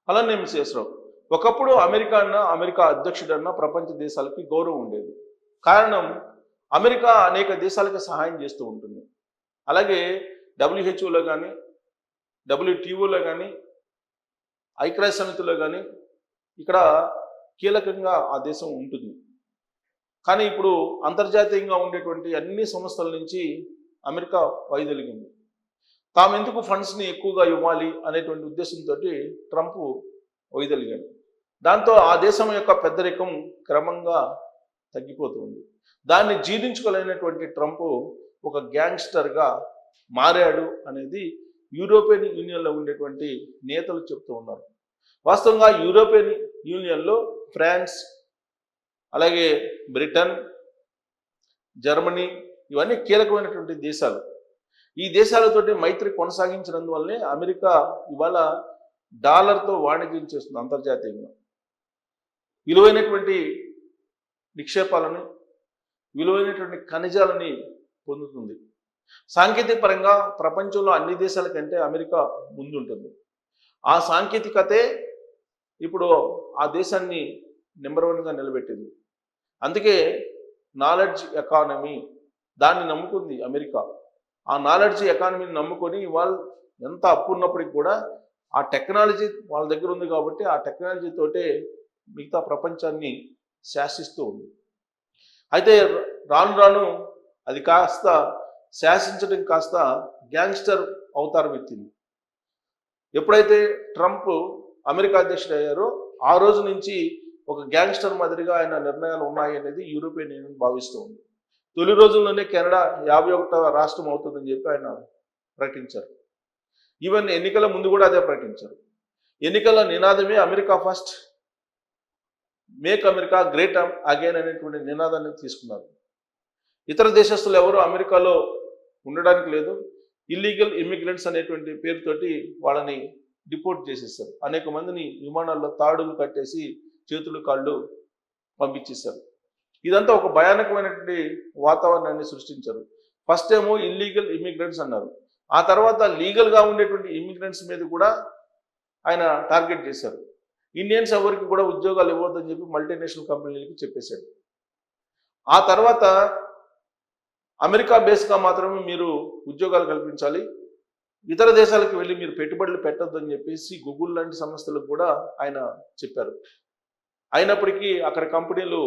అలానే ఎంసీఎస్రావు. ఒకప్పుడు అమెరికా అధ్యక్షుడన్న ప్రపంచ దేశాలకి గౌరవం ఉండేది. కారణం అమెరికా అనేక దేశాలకు సహాయం చేస్తూ ఉంటుంది. అలాగే డబ్ల్యూహెచ్ఓలో కానీ, డబ్ల్యూటీఓలో కానీ, ఐక్యరాజ్య సమితిలో కానీ ఇక్కడ కీలకంగా ఆ దేశం ఉంటుంది. కానీ ఇప్పుడు అంతర్జాతీయంగా ఉండేటువంటి అన్ని సంస్థల నుంచి అమెరికా వైదొలిగింది. తాము ఎందుకు ఫండ్స్ని ఎక్కువగా ఇవ్వాలి అనేటువంటి ఉద్దేశంతో ట్రంప్ వైదొలిగాడు. దాంతో ఆ దేశం యొక్క పెద్దరికం క్రమంగా తగ్గిపోతుంది. దాన్ని జీర్ణించుకోలేనటువంటి ట్రంప్ ఒక గ్యాంగ్స్టర్గా మారాడు అనేది యూరోపియన్ యూనియన్లో ఉండేటువంటి నేతలు చెప్తూ ఉన్నారు. వాస్తవంగా యూరోపియన్ యూనియన్లో ఫ్రాన్స్, అలాగే బ్రిటన్, జర్మనీ ఇవన్నీ కీలకమైనటువంటి దేశాలు. ఈ దేశాలతోటి మైత్రి కొనసాగించినందువల్లనే అమెరికా ఇవాళ డాలర్తో వాణిజ్యం చేస్తుంది. అంతర్జాతీయంగా విలువైనటువంటి నిక్షేపాలను, విలువైనటువంటి ఖనిజాలని పొందుతుంది. సాంకేతిక పరంగా ప్రపంచంలో అన్ని దేశాల కంటే అమెరికా ముందుంటుంది. ఆ సాంకేతికతే ఇప్పుడు ఆ దేశాన్ని నెంబర్ 1గా నిలబెట్టింది. అందుకే నాలెడ్జ్ ఎకానమీ దాన్ని నమ్ముకుంది అమెరికా. ఆ నాలెడ్జ్ ఎకానమీని నమ్ముకొని వాళ్ళు ఎంత అప్పు ఉన్నప్పటికీ కూడా ఆ టెక్నాలజీ వాళ్ళ దగ్గర ఉంది కాబట్టి ఆ టెక్నాలజీతోటే మిగతా ప్రపంచాన్ని శాసిస్తూ ఉంది. అయితే రాను రాను అది కాస్త శాసించడం కాస్త గ్యాంగ్స్టర్ అవతారం ఎత్తింది. ఎప్పుడైతే ట్రంప్ అమెరికా అధ్యక్షుడు అయ్యారో ఆ రోజు నుంచి ఒక గ్యాంగ్స్టర్ మాదిరిగా ఆయన నిర్ణయాలు ఉన్నాయి అనేది యూరోపియన్ యూనియన్ భావిస్తూ ఉంది. తొలి రోజుల్లోనే కెనడా 51వ రాష్ట్రం అవుతుందని చెప్పి ఆయన ప్రకటించారు. ఈవెన్ ఎన్నికల ముందు కూడా అదే ప్రకటించారు. ఎన్నికల నినాదమే America first, make America great again అనేటువంటి నినాదాన్ని తీసుకున్నారు. ఇతర దేశస్తులు ఎవరు అమెరికాలో ఉండడానికి లేదు. ఇల్లీగల్ ఇమ్మిగ్రెంట్స్ అనేటువంటి పేరుతోటి వాళ్ళని డిపోర్ట్ చేసేసారు. అనేక మందిని విమానాల్లో తాడులు కట్టేసి చేతులు కాళ్ళు పంపించేశారు. ఇదంతా ఒక భయానకమైనటువంటి వాతావరణాన్ని సృష్టించారు. ఫస్ట్ ఏమో ఇల్లీగల్ ఇమ్మిగ్రెంట్స్ అన్నారు. ఆ తర్వాత లీగల్గా ఉండేటువంటి ఇమ్మిగ్రెంట్స్ మీద కూడా ఆయన టార్గెట్ చేశారు. ఇండియన్స్ ఎవరికి కూడా ఉద్యోగాలు ఇవ్వద్దని చెప్పి మల్టీనేషనల్ కంపెనీలకి చెప్పేశాడు. ఆ తర్వాత అమెరికా బేస్గా మాత్రమే మీరు ఉద్యోగాలు కల్పించాలి, ఇతర దేశాలకు వెళ్ళి మీరు పెట్టుబడులు పెట్టొద్దని చెప్పేసి గూగుల్ లాంటి సంస్థలకు కూడా ఆయన చెప్పారు. అయినప్పటికీ అక్కడ కంపెనీలు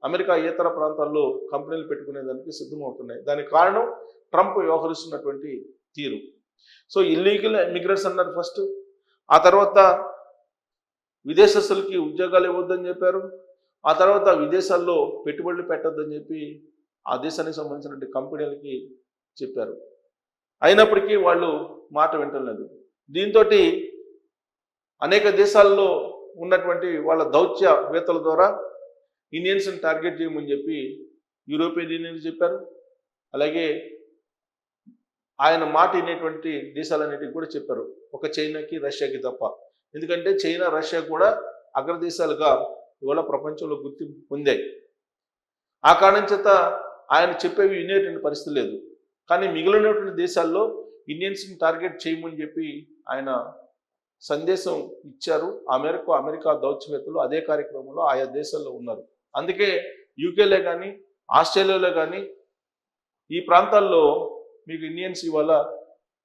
అమెరికా ఇతర ప్రాంతాల్లో కంపెనీలు పెట్టుకునేదానికి సిద్ధమవుతున్నాయి. దానికి కారణం ట్రంప్ వ్యవహరిస్తున్నటువంటి తీరు. సో ఇల్లీగల్ ఇమిగ్రెంట్స్ అన్నారు ఫస్ట్. ఆ తర్వాత విదేశస్తులకి ఉద్యోగాలు ఇవ్వద్దని చెప్పారు. ఆ తర్వాత విదేశాల్లో పెట్టుబడులు పెట్టొద్దని చెప్పి ఆ దేశానికి సంబంధించినటువంటి కంపెనీలకి చెప్పారు. అయినప్పటికీ వాళ్ళు మాట వింటలేదు. దీంతో అనేక దేశాల్లో ఉన్నటువంటి వాళ్ళ దౌత్యవేత్తల ద్వారా ఇండియన్స్ని టార్గెట్ చేయమని చెప్పి యూరోపియన్ యూనియన్ చెప్పారు. అలాగే ఆయన మాట వినేటువంటి దేశాలన్నిటికీ కూడా చెప్పారు, ఒక చైనాకి రష్యాకి తప్ప. ఎందుకంటే చైనా, రష్యా కూడా అగ్రదేశాలుగా ఇవాళ ప్రపంచంలో గుర్తింపు పొందాయి. ఆ కారణం చేత ఆయన చెప్పేవి వినేటువంటి పరిస్థితి లేదు. కానీ మిగిలినటువంటి దేశాల్లో ఇండియన్స్ని టార్గెట్ చేయమని చెప్పి ఆయన సందేశం ఇచ్చారు. ఆ మేరకు అమెరికా దౌత్యవేత్తలు అదే కార్యక్రమంలో ఆయా దేశాల్లో ఉన్నారు. అందుకే యూకేలో కానీ, ఆస్ట్రేలియాలో కానీ ఈ ప్రాంతాల్లో మీకు ఇండియన్స్ ఇవాళ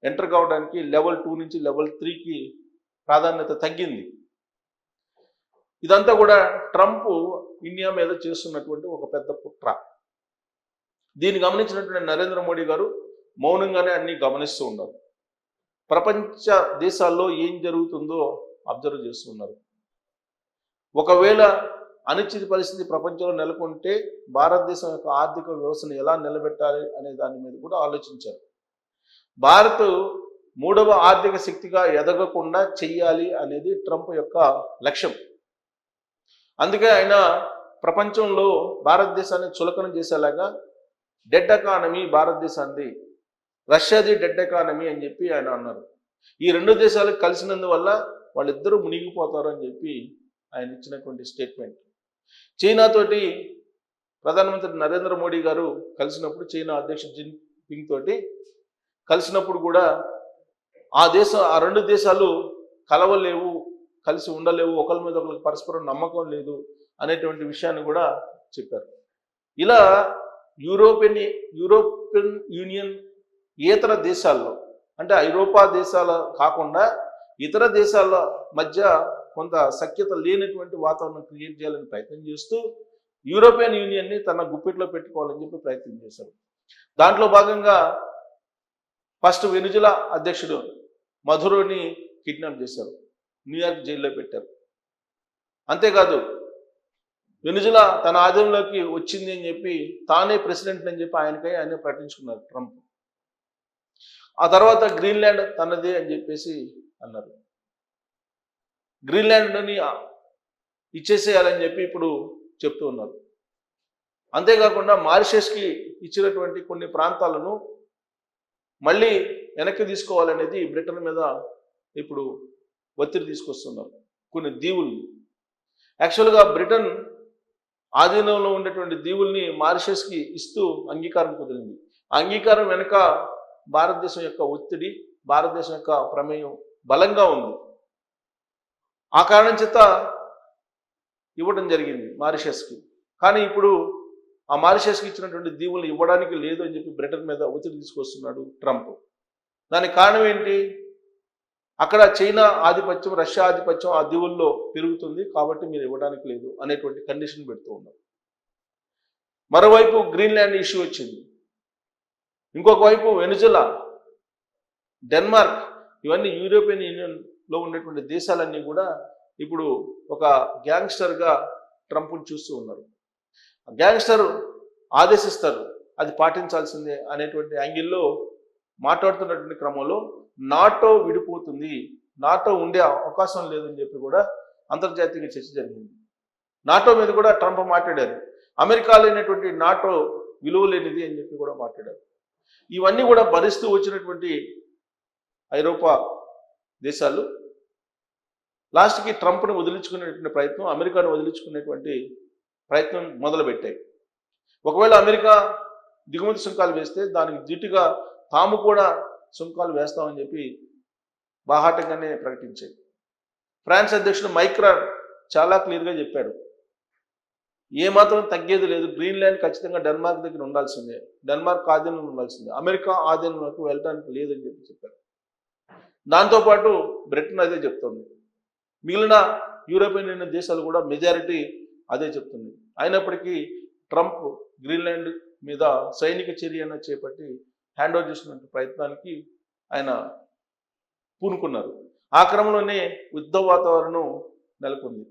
ఎంటర్ కావడానికి లెవెల్ 2 నుంచి లెవెల్ 3కి ప్రాధాన్యత తగ్గింది. ఇదంతా కూడా ట్రంప్ ఇండియా మీద చేస్తున్నటువంటి ఒక పెద్ద కుట్ర. దీన్ని గమనించినటువంటి నరేంద్ర మోడీ గారు మౌనంగానే అన్ని గమనిస్తూ ఉన్నారు. ప్రపంచ దేశాల్లో ఏం జరుగుతుందో అబ్జర్వ్ చేస్తున్నారు. ఒకవేళ అనిశ్చిత పరిస్థితి ప్రపంచంలో నెలకొంటే భారతదేశం యొక్క ఆర్థిక వ్యవస్థను ఎలా నిలబెట్టాలి అనే దాని మీద కూడా ఆలోచించారు. భారత్ 3వ ఆర్థిక శక్తిగా ఎదగకుండా చెయ్యాలి అనేది ట్రంప్ యొక్క లక్ష్యం. అందుకే ఆయన ప్రపంచంలో భారతదేశాన్ని చులకన చేసేలాగా డెడ్ ఎకానమీ భారతదేశాన్ని, రష్యాది డెడ్ ఎకానమీ అని చెప్పి ఆయన అన్నారు. ఈ 2 దేశాలకు కలిసినందువల్ల వాళ్ళిద్దరూ మునిగిపోతారు అని చెప్పి ఆయన ఇచ్చినటువంటి స్టేట్మెంట్. చైనాతోటి ప్రధానమంత్రి నరేంద్ర మోడీ గారు కలిసినప్పుడు, చైనా అధ్యక్షుడు జిన్పింగ్ తోటి కలిసినప్పుడు కూడా ఆ 2 దేశాలు కలవలేవు, కలిసి ఉండలేవు, ఒకరి మీద ఒకరికి పరస్పరం నమ్మకం లేదు అనేటువంటి విషయాన్ని కూడా చెప్పారు. ఇలా యూరోపియన్ యూరోపియన్ యూనియన్ ఇతర దేశాల్లో అంటే ఐరోపా దేశాల కాకుండా ఇతర దేశాల మధ్య కొంత సఖ్యత లేనటువంటి వాతావరణం క్రియేట్ చేయాలని ప్రయత్నం చేస్తూ యూరోపియన్ యూనియన్ని తన గుప్పిట్లో పెట్టుకోవాలని చెప్పి ప్రయత్నం చేశారు. దాంట్లో భాగంగా ఫస్ట్ వెనుజులా అధ్యక్షుడు మధురోని కిడ్నాప్ చేశారు, న్యూయార్క్ జైల్లో పెట్టారు. అంతేకాదు వెనుజులా తన ఆధీనంలోకి వచ్చింది అని చెప్పి తానే ప్రెసిడెంట్ అని చెప్పి ఆయనే ప్రకటించుకున్నారు ట్రంప్. ఆ తర్వాత గ్రీన్లాండ్ తనదే అని చెప్పేసి అన్నారు. గ్రీన్లాండ్ని ఇచ్చేసేయాలని చెప్పి ఇప్పుడు చెప్తూ ఉన్నారు. అంతేకాకుండా మారిషస్కి ఇచ్చినటువంటి కొన్ని ప్రాంతాలను మళ్ళీ వెనక్కి తీసుకోవాలనేది బ్రిటన్ మీద ఇప్పుడు ఒత్తిడి తీసుకొస్తున్నారు. కొన్ని దీవుల్ని యాక్చువల్గా బ్రిటన్ ఆధీనంలో ఉండేటువంటి దీవుల్ని మారిషస్కి ఇస్తూ అంగీకారం కుదిరింది. ఆ అంగీకారం వెనుక భారతదేశం యొక్క ఒత్తిడి, భారతదేశం యొక్క ప్రమేయం బలంగా ఉంది. ఆ కారణం చేత ఇవ్వడం జరిగింది మారిషస్కి. కానీ ఇప్పుడు ఆ మారిషస్కి ఇచ్చినటువంటి దీవులను ఇవ్వడానికి లేదు అని చెప్పి బ్రిటన్ మీద ఒత్తిడి తీసుకొస్తున్నాడు ట్రంప్. దానికి కారణం ఏంటి? అక్కడ చైనా ఆధిపత్యం, రష్యా ఆధిపత్యం ఆ దీవుల్లో పెరుగుతుంది, కాబట్టి మీరు ఇవ్వడానికి లేదు అనేటువంటి కండిషన్ పెడుతూ ఉన్నారు. మరోవైపు గ్రీన్లాండ్ ఇష్యూ వచ్చింది, ఇంకొక వైపు వెనుజులా, డెన్మార్క్, ఇవన్నీ యూరోపియన్ యూనియన్లో ఉన్నటువంటి దేశాలన్నీ కూడా ఇప్పుడు ఒక గ్యాంగ్స్టర్గా ట్రంప్ను చూస్తూ ఉన్నారు. గ్యాంగ్స్టర్ ఆదేశిస్తారు, అది పాటించాల్సిందే అనేటువంటి యాంగిల్లో మాట్లాడుతున్నటువంటి క్రమంలో నాటో విడిపోతుంది, నాటో ఉండే అవకాశం లేదని చెప్పి కూడా అంతర్జాతీయ చర్చ జరిగింది. నాటో మీద కూడా ట్రంప్ మాట్లాడారు. అమెరికా లేనటువంటి నాటో విలువ లేనిది అని చెప్పి కూడా మాట్లాడారు. ఇవన్నీ కూడా భరిస్తూ వచ్చినటువంటి ఐరోపా దేశాలు లాస్ట్కి ట్రంప్ను వదిలించుకునేటువంటి ప్రయత్నం, అమెరికాను వదిలించుకునేటువంటి ప్రయత్నం మొదలుపెట్టాయి. ఒకవేళ అమెరికా దిగుమతి సుంకాలు వేస్తే దానికి ధీటుగా తాము కూడా సుంకాలు వేస్తామని చెప్పి బాహాటంగానే ప్రకటించాయి. ఫ్రాన్స్ అధ్యక్షుడు మైక్రాన్ చాలా క్లియర్గా చెప్పాడు, ఏమాత్రం తగ్గేది లేదు, గ్రీన్లాండ్ ఖచ్చితంగా డెన్మార్క్ దగ్గర ఉండాల్సిందే, డెన్మార్క్ ఆధీనంలో ఉండాల్సిందే, అమెరికా ఆధీనంలోకి వెళ్ళడానికి లేదని చెప్పి చెప్పారు. దాంతోపాటు బ్రిటన్ అదే చెప్తుంది, మిగిలిన యూరోపియన్ యూనియన్ దేశాలు కూడా మెజారిటీ అదే చెప్తుంది. అయినప్పటికీ ట్రంప్ గ్రీన్లాండ్ మీద సైనిక చర్యను చేపట్టి హ్యాండ్ ఓవర్ చేసినటువంటి ప్రయత్నానికి ఆయన పూనుకున్నారు. ఆ క్రమంలోనే యుద్ధ వాతావరణం నెలకొంది.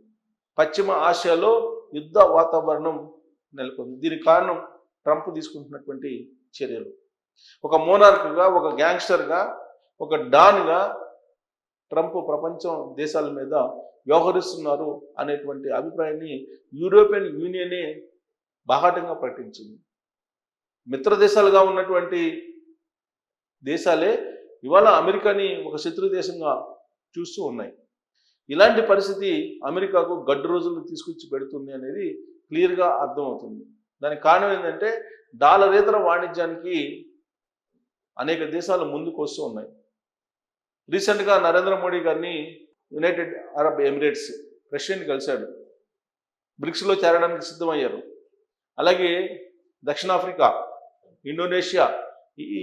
పశ్చిమ ఆసియాలో యుద్ధ వాతావరణం నెలకొంది. దీనికి కారణం ట్రంప్ తీసుకుంటున్నటువంటి చర్యలు. ఒక మోనార్క్గా, ఒక గ్యాంగ్స్టర్గా, ఒక డాన్గా ట్రంప్ ప్రపంచం దేశాల మీద వ్యవహరిస్తున్నారు అనేటువంటి అభిప్రాయాన్ని యూరోపియన్ యూనియనే బాహాటంగా ప్రకటించింది. మిత్ర దేశాలుగా ఉన్నటువంటి దేశాలే ఇవాళ అమెరికాని ఒక శత్రు దేశంగా చూస్తూ ఉన్నాయి. ఇలాంటి పరిస్థితి అమెరికాకు గడ్డు రోజులు తీసుకొచ్చి పెడుతుంది అనేది క్లియర్గా అర్థమవుతుంది. దానికి కారణం ఏంటంటే డాలరేతర వాణిజ్యానికి అనేక దేశాలు ముందుకు వస్తూ ఉన్నాయి. రీసెంట్గా నరేంద్ర మోడీ గారిని యునైటెడ్ అరబ్ ఎమిరేట్స్ ప్రెసిడెంట్ కలిశాడు, బ్రిక్స్లో చేరడానికి సిద్ధమయ్యారు. అలాగే దక్షిణాఫ్రికా, ఇండోనేషియా,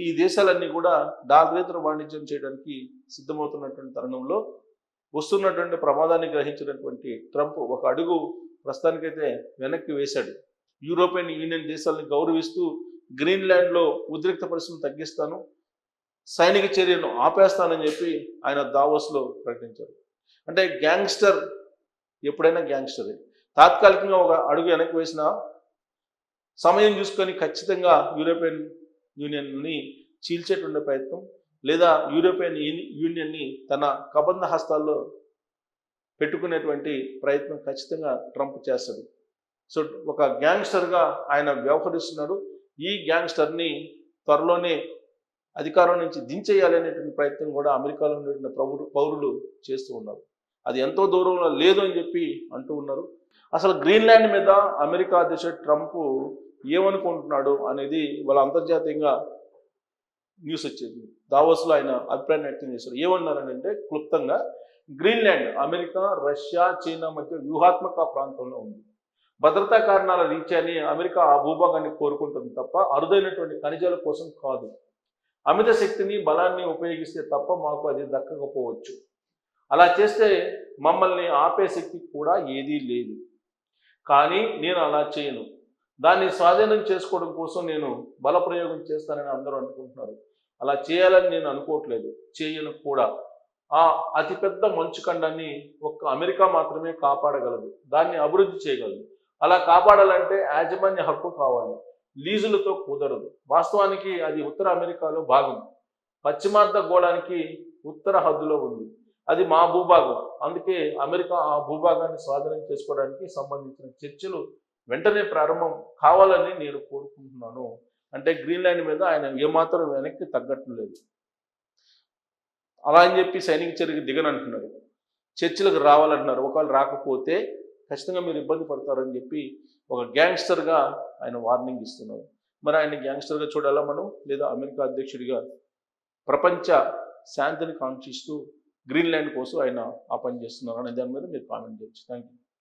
ఈ దేశాలన్నీ కూడా డాలరేతర వాణిజ్యం చేయడానికి సిద్ధమవుతున్నటువంటి తరుణంలో వస్తున్నటువంటి ప్రమాదాన్ని గ్రహించినటువంటి ట్రంప్ ఒక అడుగు ప్రస్తుతానికైతే వెనక్కి వేశాడు. యూరోపియన్ యూనియన్ దేశాలను గౌరవిస్తూ గ్రీన్లాండ్లో ఉద్రిక్త పరిస్థితులను తగ్గిస్తాను, సైనిక చర్యను ఆపేస్తానని చెప్పి ఆయన దావోస్లో ప్రకటించారు. అంటే గ్యాంగ్స్టర్ ఎప్పుడైనా గ్యాంగ్స్టరే. తాత్కాలికంగా ఒక అడుగు వెనక్కి వేసిన సమయం చూసుకొని ఖచ్చితంగా యూరోపియన్ యూనియన్ని చీల్చేటువంటి ప్రయత్నం లేదా యూరోపియన్ యూనియన్ని తన కబంధ హస్తాల్లో పెట్టుకునేటువంటి ప్రయత్నం ఖచ్చితంగా ట్రంప్ చేస్తాడు. సో ఒక గ్యాంగ్స్టర్గా ఆయన వ్యవహరిస్తున్నాడు. ఈ గ్యాంగ్స్టర్ని త్వరలోనే అధికారం నుంచి దించేయాలి అనేటువంటి ప్రయత్నం కూడా అమెరికాలో ఉన్నటువంటి పౌరులు చేస్తూ ఉన్నారు. అది ఎంతో దూరంలో లేదు అని చెప్పి అంటూ ఉన్నారు. అసలు గ్రీన్లాండ్ మీద అమెరికా అధ్యక్షుడు ట్రంప్ ఏమనుకుంటున్నాడు అనేది వాళ్ళ అంతర్జాతీయంగా న్యూస్ వచ్చేది. దావోస్లో ఆయన అభిప్రాయం వ్యక్తం చేశారు. ఏమన్నారనంటే క్లుప్తంగా, గ్రీన్లాండ్ అమెరికా, రష్యా, చైనా మధ్య వ్యూహాత్మక ప్రాంతంలో ఉంది. భద్రతా కారణాల రీత్యాని అమెరికా ఆ భూభాగాన్ని కోరుకుంటుంది తప్ప అరుదైనటువంటి ఖనిజాల కోసం కాదు. అమిత శక్తిని, బలాన్ని ఉపయోగిస్తే తప్ప మాకు అది దక్కకపోవచ్చు. అలా చేస్తే మమ్మల్ని ఆపే శక్తి కూడా ఏదీ లేదు. కానీ నేను అలా చేయను. దాన్ని స్వాధీనం చేసుకోవడం కోసం నేను బలప్రయోగం చేస్తానని అందరూ అనుకుంటున్నారు. అలా చేయాలని నేను అనుకోవట్లేదు, చేయను కూడా. ఆ అతిపెద్ద మంచు ఖండాన్ని ఒక్క అమెరికా మాత్రమే కాపాడగలదు, దాన్ని అభివృద్ధి చేయగలదు. అలా కాపాడాలంటే యాజమాన్య హక్కు కావాలి, లీజులతో కుదరదు. వాస్తవానికి అది ఉత్తర అమెరికాలో భాగం, పశ్చిమార్ధ గోళానికి ఉత్తర హద్దులో ఉంది. అది మా భూభాగం. అందుకే అమెరికా ఆ భూభాగాన్ని స్వాధీనం చేసుకోవడానికి సంబంధించిన చర్చలు వెంటనే ప్రారంభం కావాలని నేను కోరుకుంటున్నాను. అంటే గ్రీన్లాండ్ మీద ఆయన ఏమాత్రం వెనక్కి తగ్గట్లేదు. అలా అని చెప్పి సైనిక చర్యకి దిగనంటున్నారు, చర్చలకు రావాలంటున్నారు. ఒకవేళ రాకపోతే ఖచ్చితంగా మీరు ఇబ్బంది పడతారని చెప్పి ఒక గ్యాంగ్స్టర్గా ఆయన వార్నింగ్ ఇస్తున్నారు. మరి ఆయన గ్యాంగ్స్టర్గా చూడాలా మనం, లేదా అమెరికా అధ్యక్షుడిగా ప్రపంచ శాంతిని కాంక్షిస్తూ గ్రీన్లాండ్ కోసం ఆయన ఆ పని చేస్తున్నారు అనే దాని మీద మీరు కామెంట్ చేయొచ్చు. Thank you.